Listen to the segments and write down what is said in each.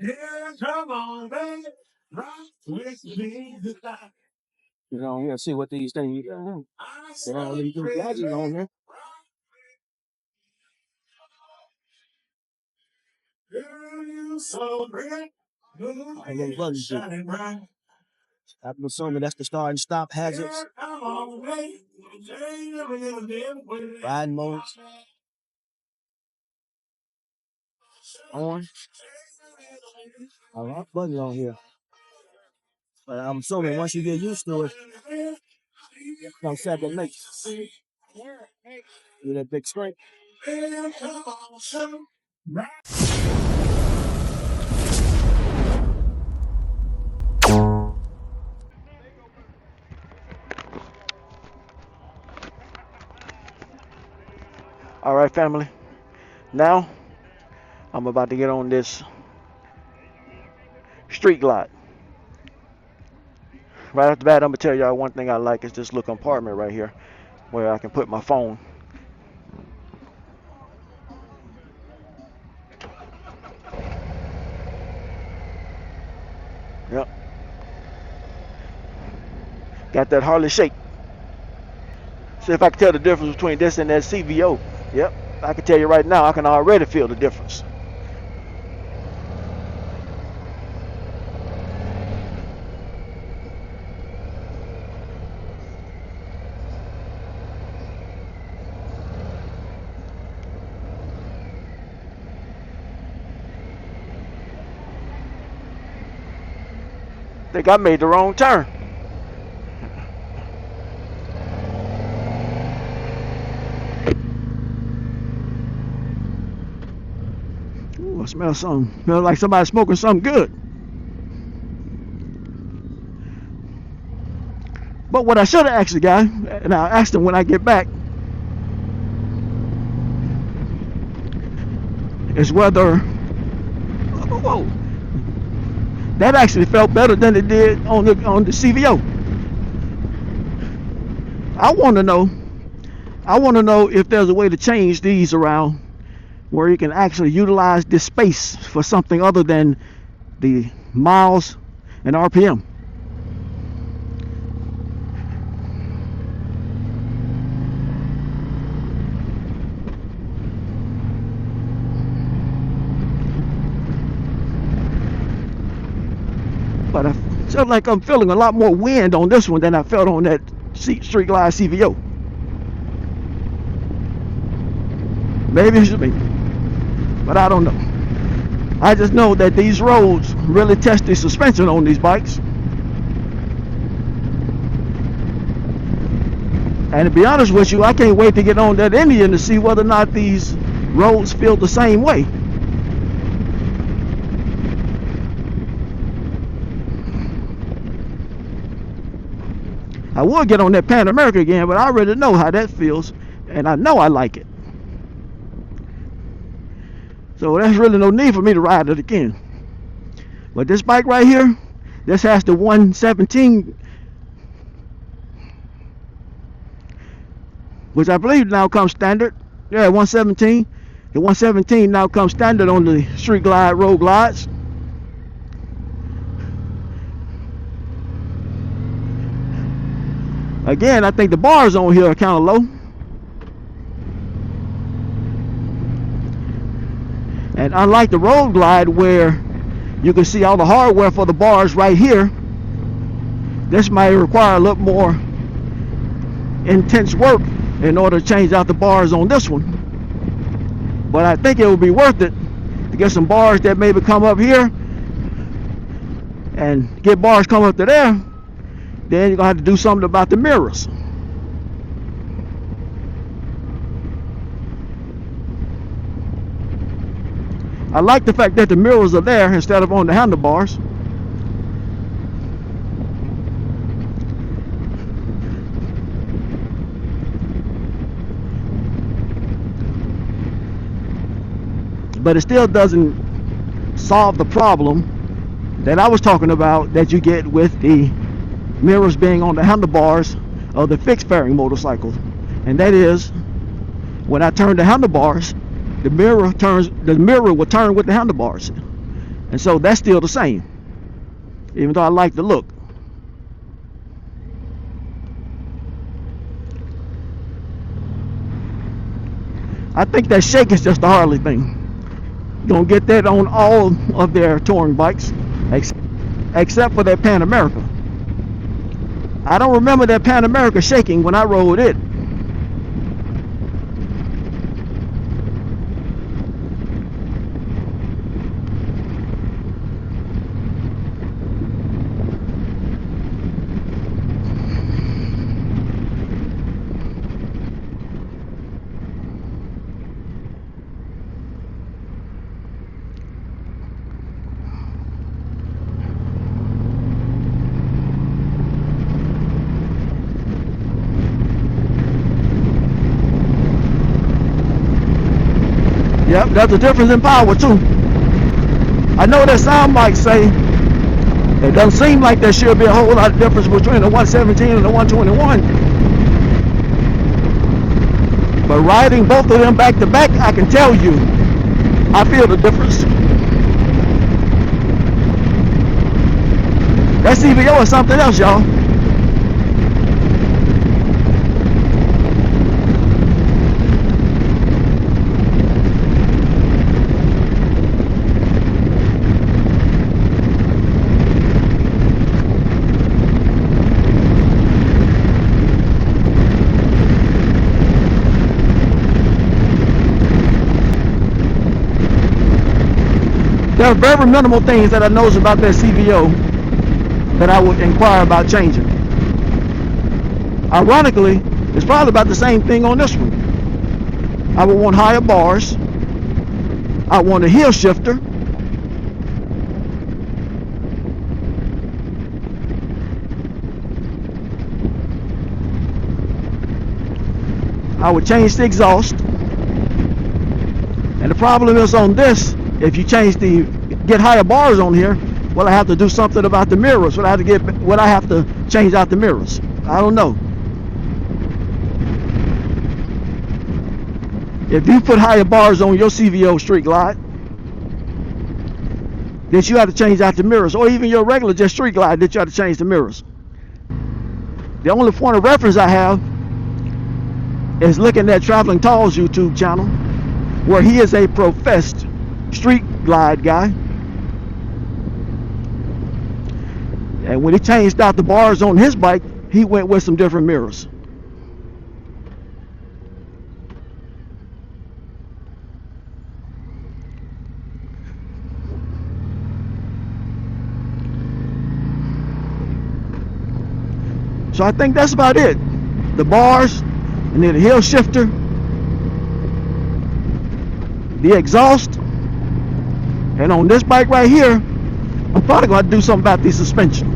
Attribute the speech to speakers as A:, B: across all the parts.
A: Yeah, come on, baby. Rock with me tonight. You know, here, see what these things got. They all these new gadgets on here. Girl, you so bright. I ain't buttons shining bright. I'm assuming that's the start and stop hazards. Riding modes. On. A lot of buttons on here. But I'm assuming once you get used to it, come second nature. Do that big scrape. All right, family. Now I'm about to get on this street glide. Right off the bat, I'm gonna tell y'all one thing I like is this little compartment right here, where I can put my phone. Yep. Got that Harley shake. See if I can tell the difference between this and that CVO. Yep. I can tell you right now, I can already feel the difference. Think I made the wrong turn. Ooh, I smell something. Smell like somebody smoking something good. But what I should have asked the guy, and I'll ask him when I get back, is whether, whoa, that actually felt better than it did on the CVO. I want to know if there's a way to change these around where you can actually utilize this space for something other than the miles and RPM. But I feel like I'm feeling a lot more wind on this one than I felt on that Street Glide CVO. Maybe it's me, but I don't know. I just know that these roads really test the suspension on these bikes. And to be honest with you, I can't wait to get on that Indian to see whether or not these roads feel the same way. I would get on that Pan America again, but I already know how that feels, and I know I like it. So there's really no need for me to ride it again. But this bike right here, this has the 117, which I believe now comes standard. Yeah, 117. The 117 now comes standard on the Street Glide road glides. Again, I think the bars on here are kind of low. And unlike the road glide where you can see all the hardware for the bars right here, this might require a little more intense work in order to change out the bars on this one. But I think it would be worth it to get some bars that maybe come up here and get bars come up to there. Then you're gonna have to do something about the mirrors. I like the fact that the mirrors are there instead of on the handlebars. But it still doesn't solve the problem that I was talking about that you get with the mirrors being on the handlebars of the fixed fairing motorcycles, and that is when I turn the handlebars, the mirror will turn with the handlebars. And so that's still the same, even though I like the look. I think that shake is just a Harley thing. You're gonna get that on all of their touring bikes, except for that Pan America. I don't remember that Pan America shaking when I rode it. Yep, that's a difference in power too. I know that some might say it doesn't seem like there should be a whole lot of difference between the 117 and the 121. But riding both of them back to back, I can tell you, I feel the difference. That CVO is something else, y'all. There are very minimal things that I notice about that CVO that I would inquire about changing. Ironically, it's probably about the same thing on this one. I would want higher bars. I want a hill shifter. I would change the exhaust. And the problem is on this, if you get higher bars on here, well, I have to do something about the mirrors. Would I have to change out the mirrors? I don't know. If you put higher bars on your CVO Street Glide, then you have to change out the mirrors, or even your regular just Street Glide, that you have to change the mirrors. The only point of reference I have is looking at Traveling Tall's YouTube channel, where he is a professed Street Glide guy, and when he changed out the bars on his bike, he went with some different mirrors. So I think that's about it. The bars, and then the hill shifter, the exhaust. And on this bike right here, I'm probably going to do something about the suspension.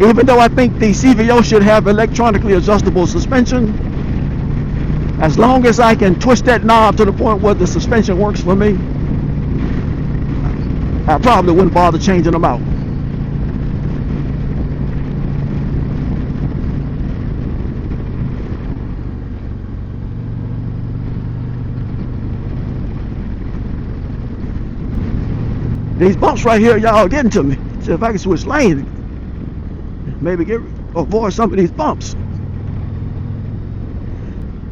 A: Even though I think the CVO should have electronically adjustable suspension, as long as I can twist that knob to the point where the suspension works for me, I probably wouldn't bother changing them out. These bumps right here, y'all getting to me. So if I can switch lanes, maybe avoid some of these bumps.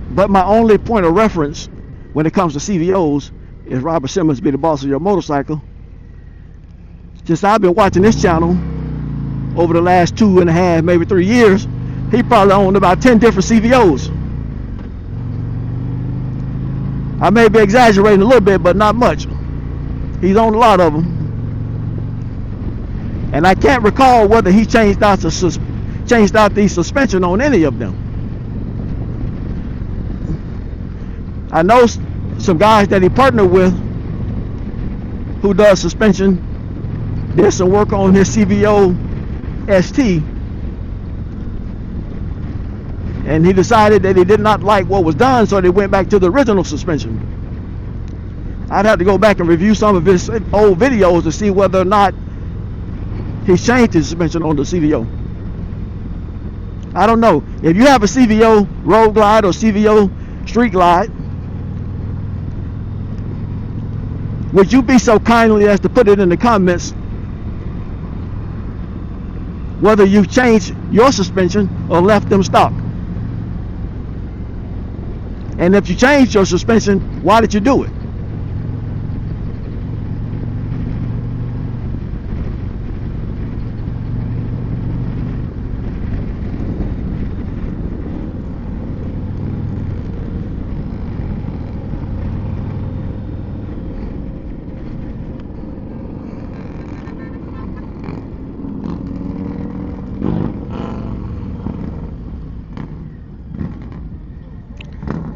A: But my only point of reference when it comes to CVOs is Robert Simmons Be the Boss of Your Motorcycle. Since I've been watching this channel over the last 2.5, maybe 3 years, he probably owned about 10 different CVOs. I may be exaggerating a little bit, but not much. He's owned a lot of them. And I can't recall whether he changed out the suspension on any of them. I know some guys that he partnered with who does suspension, did some work on his CVO ST, and he decided that he did not like what was done, so they went back to the original suspension. I'd have to go back and review some of his old videos to see whether or not he changed his suspension on the CVO. I don't know. If you have a CVO road glide or CVO street glide, would you be so kindly as to put it in the comments whether you've changed your suspension or left them stock? And if you changed your suspension, why did you do it?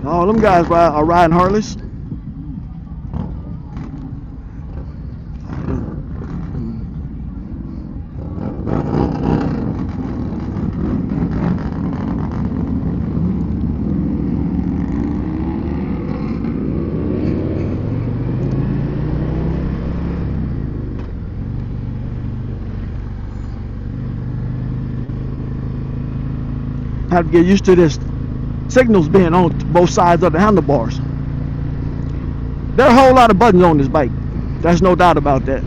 A: All them guys are riding Harleys. Have to get used to this signals being on both sides of the handlebars. There are a whole lot of buttons on this bike. There's no doubt about that.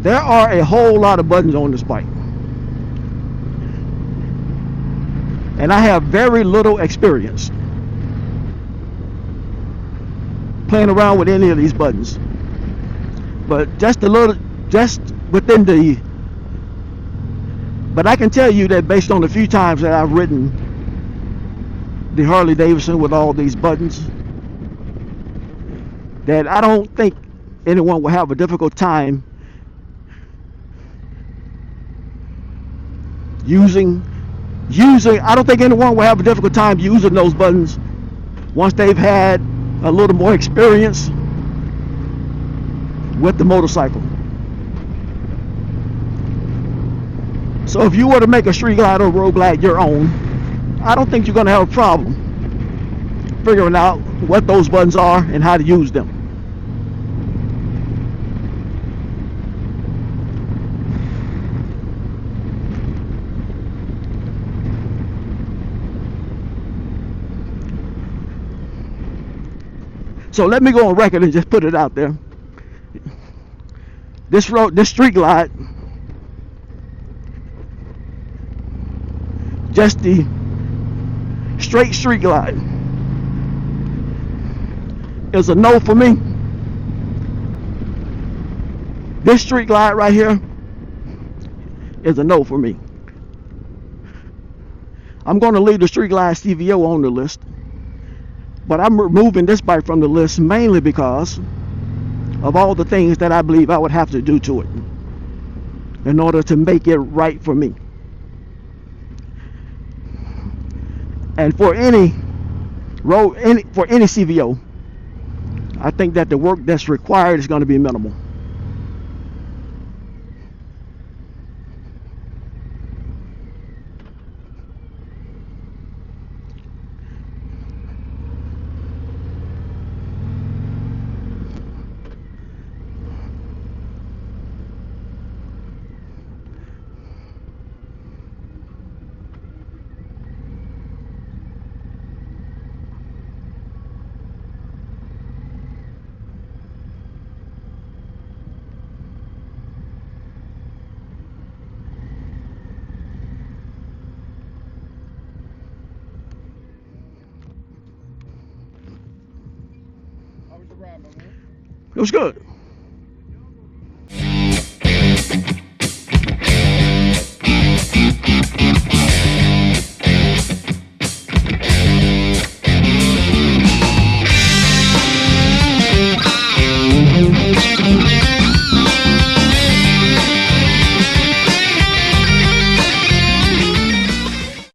A: There are a whole lot of buttons on this bike. And I have very little experience playing around with any of these buttons. But just within the, but I can tell you that based on the few times that I've ridden the Harley Davidson with all these buttons, that I don't think anyone will have a difficult time using, I don't think anyone will have a difficult time using those buttons once they've had a little more experience with the motorcycle. So if you were to make a street glide or road glide your own, I don't think you're going to have a problem figuring out what those buttons are and how to use them. So let me go on record and just put it out there. This street glide, just the straight street glide, is a no for me. This street glide right here is a no for me. I'm going to leave the street glide CVO on the list, but I'm removing this bike from the list mainly because of all the things that I believe I would have to do to it in order to make it right for me. And for any CVO, I think that the work that's required is going to be minimal. It was good.